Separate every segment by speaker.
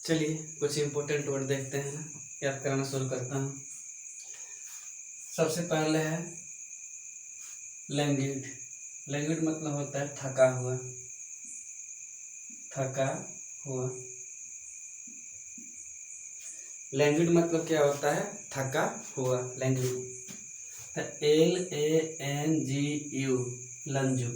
Speaker 1: चलिए कुछ important word देखते हैं ना, याद कराना शुरू करता हूँ। सबसे पहले है लैंग्वेज। लैंग्वेज मतलब होता है थका हुआ, थका हुआ। लैंग्वेज मतलब क्या होता है? थका हुआ। Language LANGU, लंजू।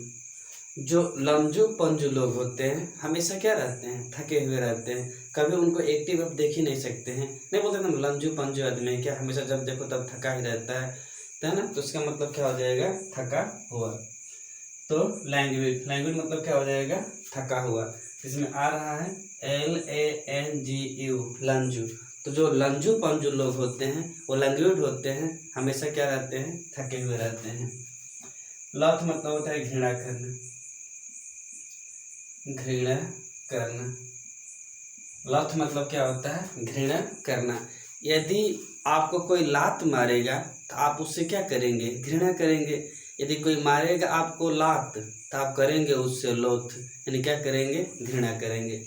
Speaker 1: जो लंजू पंजू लोग होते हैं हमेशा क्या रहते हैं? थके हुए रहते हैं। कभी उनको एक्टिव आप देख ही नहीं सकते हैं। नहीं बोलते ना लंजू पंजू आदमी क्या, हमेशा जब देखो तब थका ही रहता है ना। तो इसका मतलब क्या हो जाएगा? थका हुआ। तो लैंग्वेज, लैंग्वेज मतलब क्या हो जाएगा? थका हुआ। इसमें आ रहा है LANGU, लंजू। तो जो लंजू पंजू लोग होते हैं वो लैंग्वेज होते हैं, हमेशा क्या रहते हैं? थके हुए रहते हैं। लॉथ मतलब होता है घृणा करना, घृणा करना। लॉथ मतलब क्या होता है? घृणा करना। यदि आपको कोई लात मारेगा तो आप उससे क्या करेंगे? घृणा करेंगे। यदि कोई मारेगा आपको लात तो आप करेंगे उससे लोथ, यानी क्या करेंगे? घृणा करेंगे।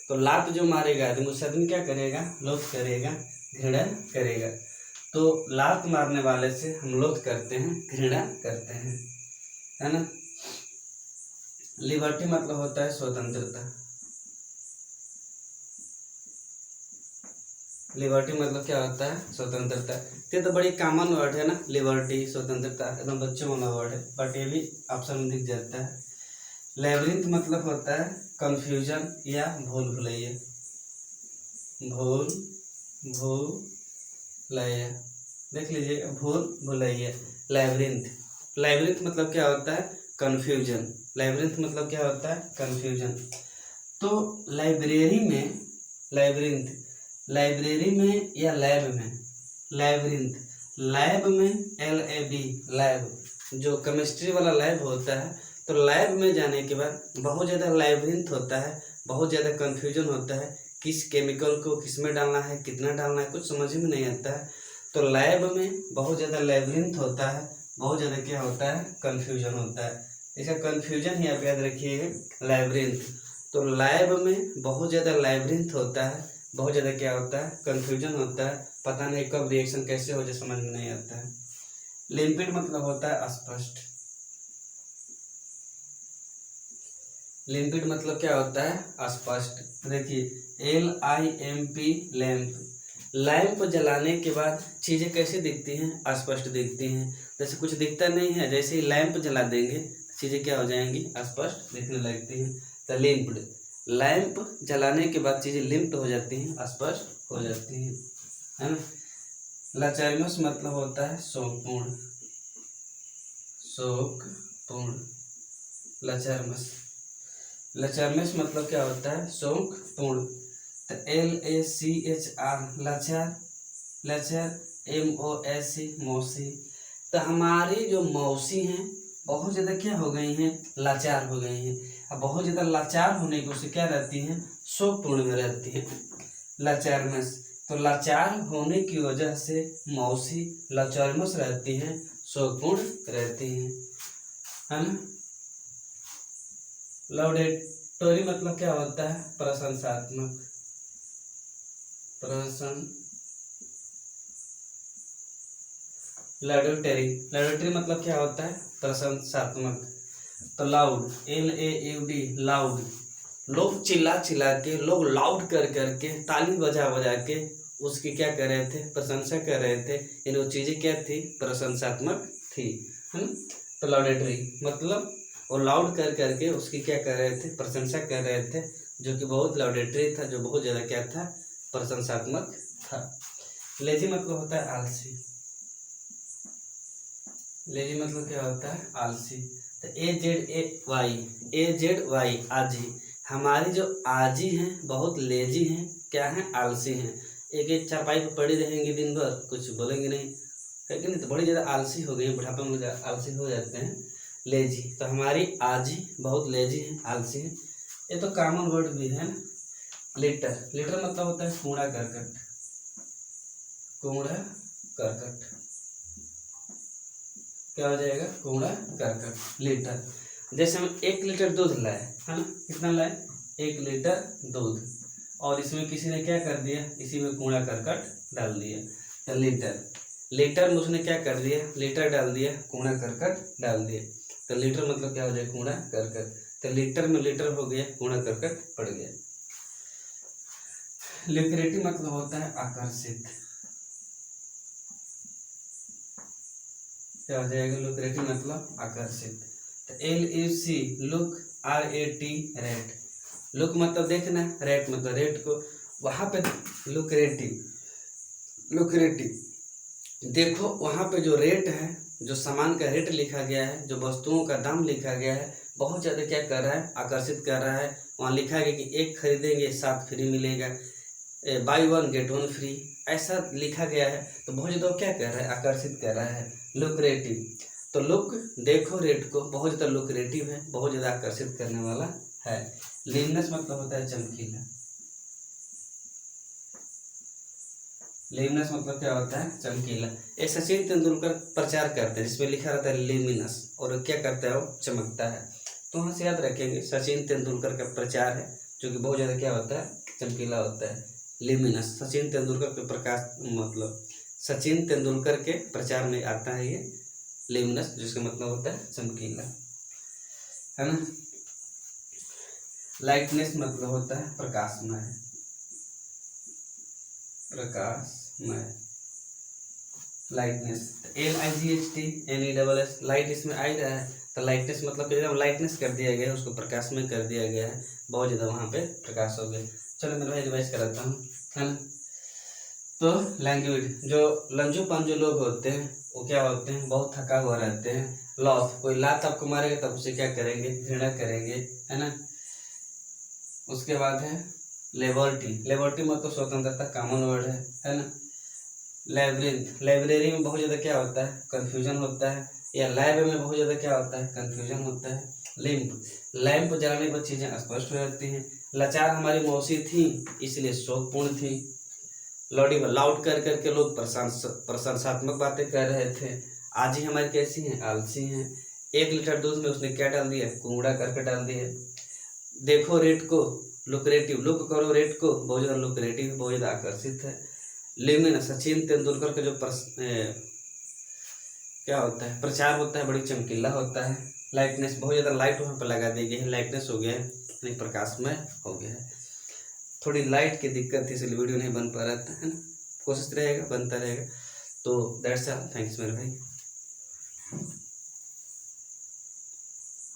Speaker 1: तो लात जो मारेगा आदमी उससे आदमी क्या करेगा? लोथ करेगा, घृणा करेगा। तो लात मारने वाले से हम लोथ करते हैं, घृणा करते हैं, है ना। लिबर्टी मतलब होता है स्वतंत्रता। लिबर्टी मतलब क्या होता है? स्वतंत्रता। ये तो बड़ी कॉमन वर्ड है ना, लिबर्टी, स्वतंत्रता, एकदम बच्चों वाला वर्ड है, बट ये भी ऑप्शन में दिख जाता है। लैबिरिंथ मतलब होता है कंफ्यूजन या भूल भुलैया, भूल भुलैया। देख लीजिए, भूल भुलैया, लैबिरिंथ। लैबिरिंथ मतलब क्या होता है? कंफ्यूजन। लैबिरिंथ मतलब क्या होता है? कंफ्यूजन। तो लाइब्रेरी में लैबिरिंथ, लाइब्रेरी में या लैब में? लैबिरिंथ। लैब में LAB, लैब। जो केमिस्ट्री वाला लैब होता है, तो लैब में जाने के बाद बहुत ज़्यादा लैबिरिंथ होता है, बहुत ज़्यादा कन्फ्यूजन होता है। किस केमिकल को किस में डालना है, कितना डालना है, कुछ समझ में नहीं आता है। तो लैब में बहुत ज़्यादा लैबिरिंथ होता है, बहुत ज़्यादा क्या होता है? कन्फ्यूजन होता है। इसका कन्फ्यूजन ही आप याद रखिए, लैबिरिंथ। तो लैब में बहुत ज़्यादा लैबिरिंथ होता है, बहुत ज़्यादा क्या होता है? कन्फ्यूजन होता है, पता नहीं कब रिएक्शन कैसे हो जाए, समझ में नहीं आता है। लिम्पिड मतलब होता है स्पष्ट। लिम्पिड मतलब क्या होता है? स्पष्ट। देखिए LIMP, लैंप। लैंप जलाने के बाद चीज़ें कैसे दिखती हैं? स्पष्ट दिखती हैं। जैसे कुछ दिखता नहीं है, जैसे ही लैंप जला देंगे चीज़ें क्या हो जाएंगी? स्पष्ट दिखने लगती हैं। तो लिम्प्ड, लैंप जलाने के बाद चीज़ें लिम्प्ड हो जाती हैं, स्पष्ट हो जाती हैं, है ना। लाचारिमस मतलब होता है शोकपूर्ण, शोकपूर्ण, लाचारमस। लाचारमस मतलब क्या होता है? शोकपूर्ण। तो LACHR, लाचार, लाचार। MOSC, मौसी। तो हमारी जो मौसी हैं बहुत ज़्यादा क्या हो गई हैं? लाचार हो गई हैं। अब बहुत ज़्यादा लाचार होने की उससे क्या रहती हैं? शोकपूर्ण में रहती हैं, लाचारमस। तो लाचार होने की वजह से मौसी लाचारमस रहती हैं, शोकपूर्ण रहती हैं, है ना। लौडेटोरी मतलब क्या होता है? प्रशंसात्मक, प्रशंसा। लैडोटरी, लैडोटरी मतलब क्या होता है? प्रशंसात्मक। तो लाउड, LAUD, लाउड। लोग चिल्ला चिल्ला के, लोग लाउड कर करके, ताली बजा बजा के उसकी क्या कर रहे थे? प्रशंसा कर रहे थे। इन वो चीज़ें क्या थी? प्रशंसात्मक थी, है ना। तो लाउडेटरी मतलब वो लाउड कर करके उसकी क्या कर रहे थे? प्रशंसा कर रहे थे, जो कि बहुत लाउडेटरी था, जो बहुत ज़्यादा क्या था? प्रशंसात्मक था। लेजी मतलब होता है आलसी। लेजी मतलब क्या होता है? आलसी। तो AZY, आजी। हमारी जो आजी हैं बहुत लेजी हैं, क्या हैं? आलसी हैं। एक एक चारपाई पर पड़ी रहेंगी दिन भर, कुछ बोलेंगे नहीं, है कि नहीं। तो बड़ी ज़्यादा आलसी हो गई हैं, बुढ़ापे में आलसी हो जाते हैं, लेजी। तो हमारी आजी बहुत लेजी हैं, आलसी हैं। ये तो कॉमन वर्ड भी है ना। लिटर, लिटर मतलब होता है कूड़ा करकट, कूड़ा करकट। क्या हो जाएगा? कूड़ा करकट, लीटर। जैसे हम 1 लीटर दूध लाए, है ना, कितना लाए? 1 लीटर दूध। और इसमें किसी ने क्या कर दिया, इसी में कूड़ा करकट डाल दिया। तो लीटर, लीटर में उसने क्या कर दिया, लीटर डाल दिया, कूड़ा करकट डाल दिया। तो लीटर मतलब क्या हो जाए, कूड़ा करकट। तो लीटर में लीटर हो गया, कूड़ा करकट पड़ गया। लुक्रेटिव मतलब होता है आकर्षित, क्या हो जाएगा, लुक्रेटिव मतलब आकर्षित। तो LUC look, RAT rate, look मतलब देखना, रेट मतलब रेट को, वहां पे लुक्रेटिव, लुक्रेटिव देखो वहां पे जो रेट है, जो सामान का रेट लिखा गया है, जो वस्तुओं का दाम लिखा गया है, बहुत ज़्यादा क्या कर रहा है, आकर्षित कर रहा है। वहाँ लिखा गया कि एक खरीदेंगे 7 फ्री मिलेगा, बाई 1 गेट 1 फ्री, ऐसा लिखा गया है। तो बहुत ज़्यादा क्या कर रहा है, आकर्षित कर रहा है, लुक्रेटिव। तो लुक देखो रेट को, बहुत ज़्यादा लुक्रेटिव है, बहुत ज़्यादा आकर्षित करने वाला है। लिमनस मतलब होता है चमकीला, लिमिनस मतलब क्या होता है, चमकीला। ये सचिन तेंदुलकर प्रचार करते हैं, जिसमें लिखा रहता है लिमिनस, और क्या करता है, वो चमकता है। तो वहाँ से याद रखेंगे सचिन तेंदुलकर का प्रचार है, जो कि बहुत ज़्यादा क्या होता है, चमकीला होता है। लिमिनस सचिन तेंदुलकर के प्रकाश, मतलब सचिन तेंदुलकर के प्रचार में आता है ये लिमिनस, जिसका मतलब होता है चमकीला, है ना। लाइटनेस मतलब होता है प्रकाशमय, प्रकाशमय, लाइटनेस। LIGHTNESS, लाइट इसमें आ ही रहा है। तो लाइटनेस मतलब एकदम लाइटनेस कर दिया गया है, उसको प्रकाशमय कर दिया गया है, बहुत ज़्यादा वहाँ पे प्रकाश हो गया। चलो मेरे भाई रिवाइज कराता हूँ, है ना। तो लैंग्वेज, जो लंजूपन जो लोग होते हैं वो क्या होते हैं, बहुत थका हुआ रहते हैं। लॉस, कोई लात आपको मारेगा तब उसे क्या करेंगे, घृणा करेंगे, है ना। उसके बाद है लिबर्टी, लिबर्टी मतलब स्वतंत्रता, कॉमन वर्ड है ना। लैब्रिंथ, लाइब्रेरी में बहुत ज़्यादा क्या होता है, कन्फ्यूजन होता है, या लैब में बहुत ज़्यादा क्या होता है, कन्फ्यूजन होता है। लिम्प, लैंप जलाने पर चीज़ें स्पष्ट हो जाती हैं। लाचार हमारी मौसी थी, इसलिए शोकपूर्ण थी। लॉडिबल, लाउड कर करके लोग प्रशंसात्मक बातें कर रहे थे। आज ही हमारी कैसी हैं, आलसी हैं। 1 लीटर दूध में उसने क्या डाल दिया, कूड़ा करके डाल दिया। देखो रेट को, लुक्रेटिव, लुक करो रेट को, बहुत ज़्यादा लुक्रेटिव, बहुत ज़्यादा आकर्षित है। लेमिन, सचिन तेंदुलकर का जो क्या होता है, प्रचार होता है, बड़ी चमकीला होता है। लाइटनेस, बहुत ज़्यादा लाइट वहाँ पर लगा दी गई है, लाइटनेस हो गया है, यानी प्रकाशमय हो गया है। थोड़ी लाइट की दिक्कत थी, इसलिए वीडियो नहीं बन पा रहा था, है ना। कोशिश रहेगा, बनता रहेगा। तो दैट्स ऑल, थैंक्स मेरे भाई।